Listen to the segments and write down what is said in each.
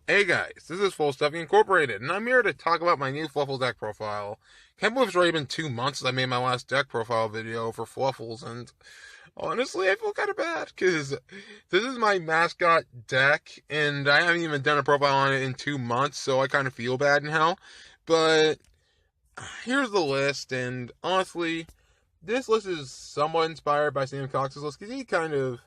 Hey guys, this is Full Stuffing Incorporated, and I'm here to talk about my new Fluffal deck profile. Can't believe it's already been 2 months since I made my last deck profile video for Fluffals, and honestly, I feel kind of bad, because this is my mascot deck, and I haven't even done a profile on it in 2 months, so I kind of feel bad now. But here's the list, and honestly, this list is somewhat inspired by Sam Cox's list, because he kind of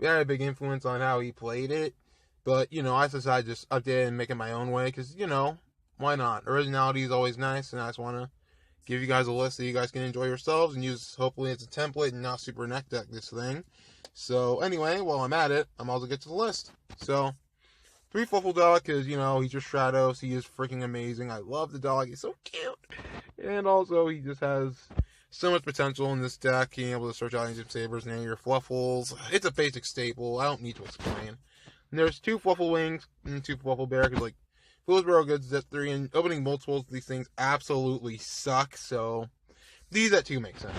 had a big influence on how he played it. But, I decided to just update it and make it my own way, because, why not? Originality is always nice, and I just want to give you guys a list so you guys can enjoy yourselves and use, hopefully, it's a template and not super neck deck this thing. So, anyway, while I'm at it, I'm also get to the list. So, 3 Fluffal dog, because, he's just Stratos. He is freaking amazing. I love the dog. He's so cute. And also, he just has so much potential in this deck, being able to search out Ancient Sabers and your Fluffals. It's a basic staple. I don't need to explain. And there's 2 Fluffal Wings and 2 Fluffal Bear, because, Foolsboro Goods at 3, and opening multiples of these things absolutely suck, so these at 2 make sense.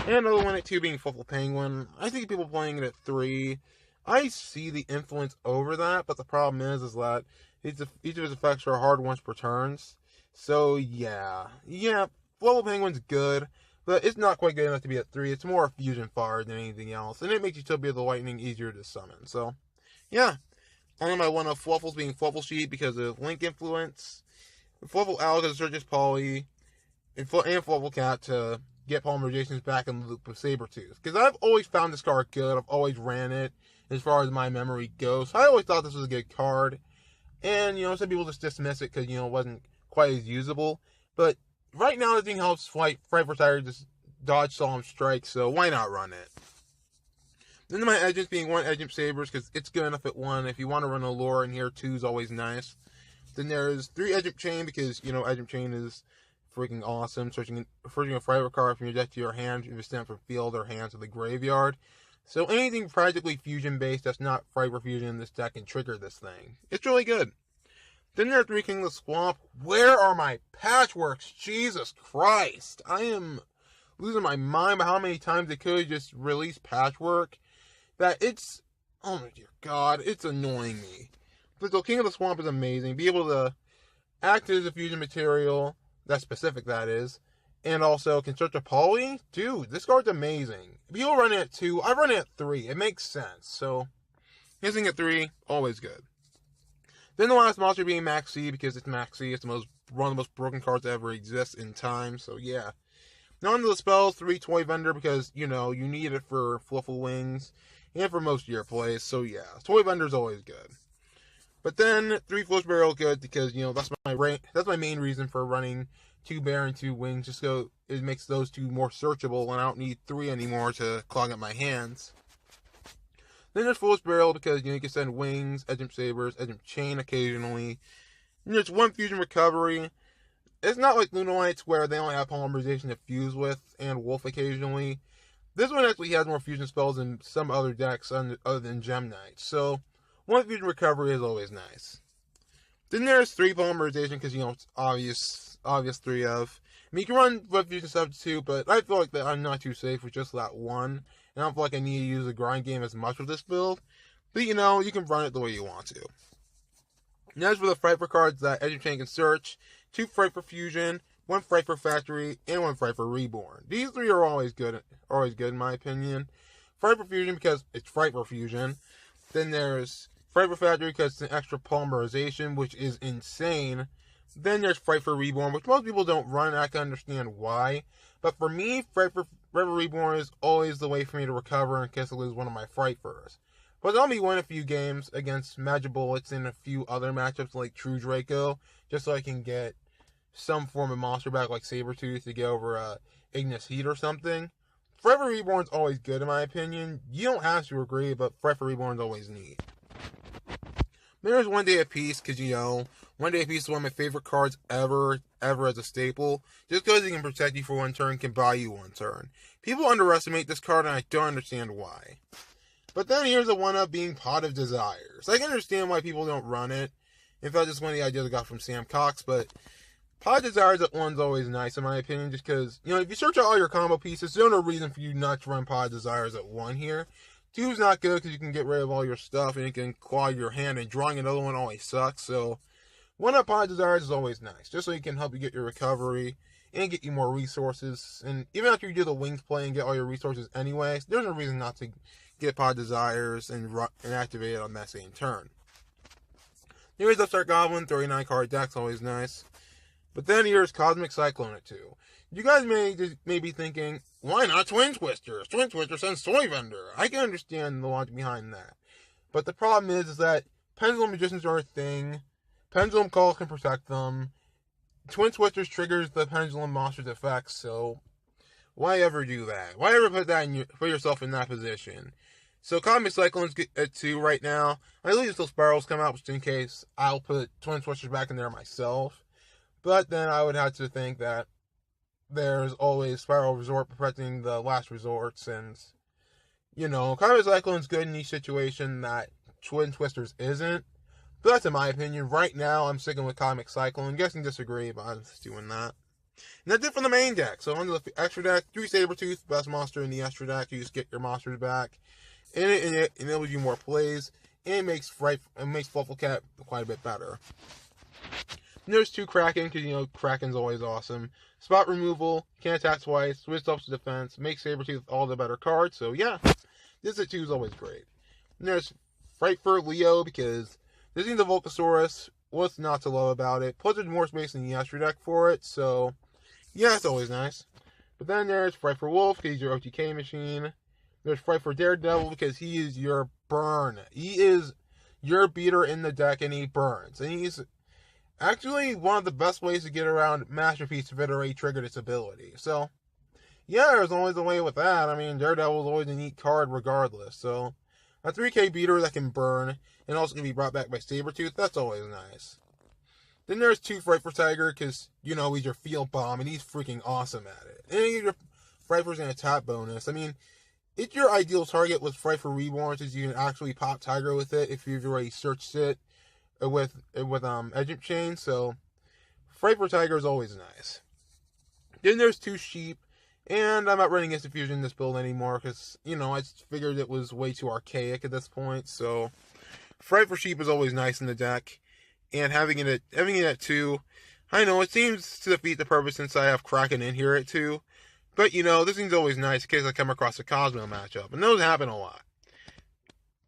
And another one at 2 being Fluffal Penguin. I think people playing it at 3, I see the influence over that, but the problem is that each of his effects are hard once per turns. So, yeah, Fluffal Penguin's good, but it's not quite good enough to be at 3. It's more a fusion fire than anything else, and it makes Utopia the Lightning easier to summon, so, yeah. Only my one of Fluffals being Fluffal Sheet because of Link influence, Fluffal Owl because of Surge's Poly, and Fluffal Cat to get polymerizations back in the loop with Sabretooth. Because I've always found this card good, I've always ran it as far as my memory goes. I always thought this was a good card, and, some people just dismiss it because, it wasn't quite as usable. But right now, the thing helps Fright for Tiger just dodge Solemn Strike, so why not run it? Then my Edges being 1 Edgent Sabers, because it's good enough at 1. If you want to run a lure in here, 2 is always nice. Then there's 3 Edgent Chain, because, Edgent Chain is freaking awesome. Searching a Fright card from your deck to your hand, if it's sent from field or hand to the graveyard. So anything practically fusion-based that's not Fright Fusion in this deck can trigger this thing. It's really good. Then there are 3 King of the Swamp. Where are my Patchworks? Jesus Christ. I am losing my mind by how many times they could just release Patchwork. That it's, oh my dear God, it's annoying me. But the King of the Swamp is amazing. Be able to act as a fusion material, that's specific that is, and also construct a poly. Dude, this card's amazing. People run it at 2, I run it at 3. It makes sense. So, using at 3, always good. Then the last monster being Max C, because it's Max C. It's one of the most broken cards that ever exists in time. So yeah. Now onto the spells, 3 Toy Vendor, because, you need it for Fluffal Wings and for most of your plays, so yeah, Toy Vendor's always good. But then 3 Flush Barrel good because that's my main reason for running 2 Bear and 2 Wings, just so it makes those 2 more searchable, and I don't need 3 anymore to clog up my hands. Then there's Foolish Barrel because you can send Wings, Edgent Sabers, Edgent Chain occasionally. And there's 1 Fusion Recovery. It's not like Lunalites where they only have polymerization to fuse with, and Wolf occasionally. This one actually has more fusion spells than some other decks other than Gem Knights, so 1 Fusion Recovery is always nice. Then there's 3 Polymerization, because, it's obvious 3 of. I mean, you can run Web Fusion Substitute, but I feel like that I'm not too safe with just that 1, and I don't feel like I need to use the grind game as much with this build, but, you can run it the way you want to. And as for the Fright for cards that Edge Chain can search, 2 Fright for Fusion, 1 Fright for Factory, and 1 Fright for Reborn. These 3 are always good in my opinion. Fright for Fusion because it's Fright for Fusion. Then there's Fright for Factory because it's an extra polymerization, which is insane. Then there's Fright for Reborn, which most people don't run, and I can understand why. But for me, Fright for Reborn is always the way for me to recover in case I lose one of my Fright Furs. But I'll be win a few games against Magic Bullets and a few other matchups like True Draco, just so I can get some form of monster back like Sabretooth to get over Ignis Heat or something. Forever Reborn's always good in my opinion. You don't have to agree, but Forever Reborn's always neat. There's 1 Day of Peace, because 1 Day of Peace is one of my favorite cards ever as a staple. Just because it can protect you for 1 turn, can buy you 1 turn. People underestimate this card, and I don't understand why. But then here's a one of being Pot of Desires. I can understand why people don't run it. In fact, it's one of the ideas I got from Sam Cox, but Pod Desires at 1's always nice in my opinion, just because, if you search out all your combo pieces, there's no reason for you not to run Pod Desires at 1 here. Two's not good because you can get rid of all your stuff and it can claw your hand, and drawing another one always sucks. So one up Pod Desires is always nice, just so it can help you get your recovery and get you more resources. And even after you do the Wings play and get all your resources anyways, there's no reason not to get Pod Desires and activate it on that same turn. Here's Upstart Goblin, 39 card deck's always nice. But then here's Cosmic Cyclone at 2. You guys may be thinking, why not Twin Twister? Twin Twister sends Toy Vendor. I can understand the logic behind that. But the problem is that Pendulum Magicians are a thing. Pendulum Calls can protect them. Twin Twisters triggers the Pendulum Monster's effects, so why ever do that? Why ever put yourself in that position? So Cosmic Cyclone's at 2 right now. I believe until Spirals come out, just in case I'll put Twin Twisters back in there myself. But then I would have to think that there's always Spiral Resort protecting the last resorts, and, Cosmic Cyclone's good in each situation that Twin Twisters isn't. But that's in my opinion. Right now, I'm sticking with Cosmic Cyclone. You guys can disagree, but I'm just doing that. And that's it for the main deck. So onto the extra deck, 3 Sabretooth, best monster in the extra deck. You just get your monsters back. And it enables you more plays. And it makes Fluffal Cat quite a bit better. And there's 2 Kraken, because, Kraken's always awesome. Spot removal, can't attack twice, switch up to defense, makes Sabretooth all the better cards. So yeah, this at 2 is always great. And there's Frightfur Leo, because this is the Volcasaurus. What's not to love about it? Plus, there's more space in the extra deck for it, so yeah, it's always nice. But then there's Frightfur Wolf, because he's your OTK machine. There's Frightfur Daredevil, because he is your burn. He is your beater in the deck, and he burns. And he's actually one of the best ways to get around Masterpiece if it already triggered its ability. So, yeah, there's always a way with that. I mean, Daredevil's always a neat card regardless. So, a 3K beater that can burn and also can be brought back by Sabretooth, that's always nice. Then there's 2 Frightfur Tiger, because, he's your field bomb, and he's freaking awesome at it. And you get your Frightfur's an attack bonus. I mean, it's your ideal target with Frightfur Reborn, since you can actually pop Tiger with it if you've already searched it with Egypt Chain. So, Frightfur Tiger is always nice. Then there's 2 Sheep. And I'm not running Instant Fusion in this build anymore because, I figured it was way too archaic at this point. So, Frightfur Sheep is always nice in the deck. And having it at 2, I know it seems to defeat the purpose since I have Kraken in here at 2. But, this thing's always nice in case I come across a Cosmo matchup. And those happen a lot.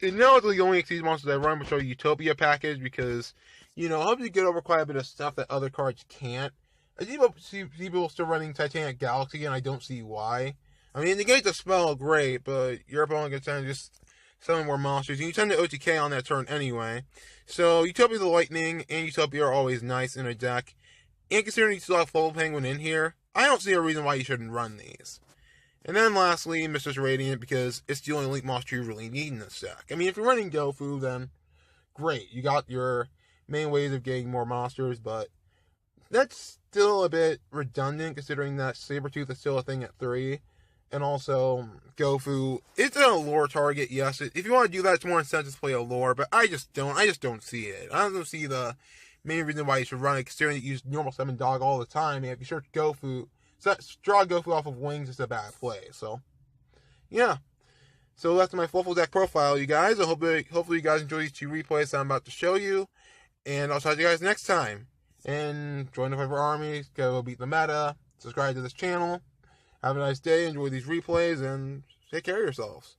And now it's the only Exceed monsters I run, which are Utopia package, because, helps you get over quite a bit of stuff that other cards can't. I see people still running Titanic Galaxy, and I don't see why. I mean, they get the spell great, but your opponent can tend to just summon more monsters, and you tend to OTK on that turn anyway. So, Utopia the Lightning and Utopia are always nice in a deck. And considering you still have Fluffal Penguin in here, I don't see a reason why you shouldn't run these. And then lastly, Mistress Radiant, because it's the only elite monster you really need in this deck. I mean, if you're running Gofu, then great. You got your main ways of getting more monsters, but that's still a bit redundant considering that Sabretooth is still a thing at 3. And also, Gofu, it's a lore target, yes. If you want to do that, it's more incentive to play a lore, but I just don't see it. I don't see the main reason why you should run it, considering that you use normal summon dog all the time. And if you search Gofu, draw Gofu off of Wings is a bad play. So, yeah. So that's my Fluffal deck profile, you guys. Hopefully you guys enjoy these 2 replays that I'm about to show you. And I'll talk to you guys next time. And join the Frightfur Army, go beat the meta, subscribe to this channel. Have a nice day, enjoy these replays, and take care of yourselves.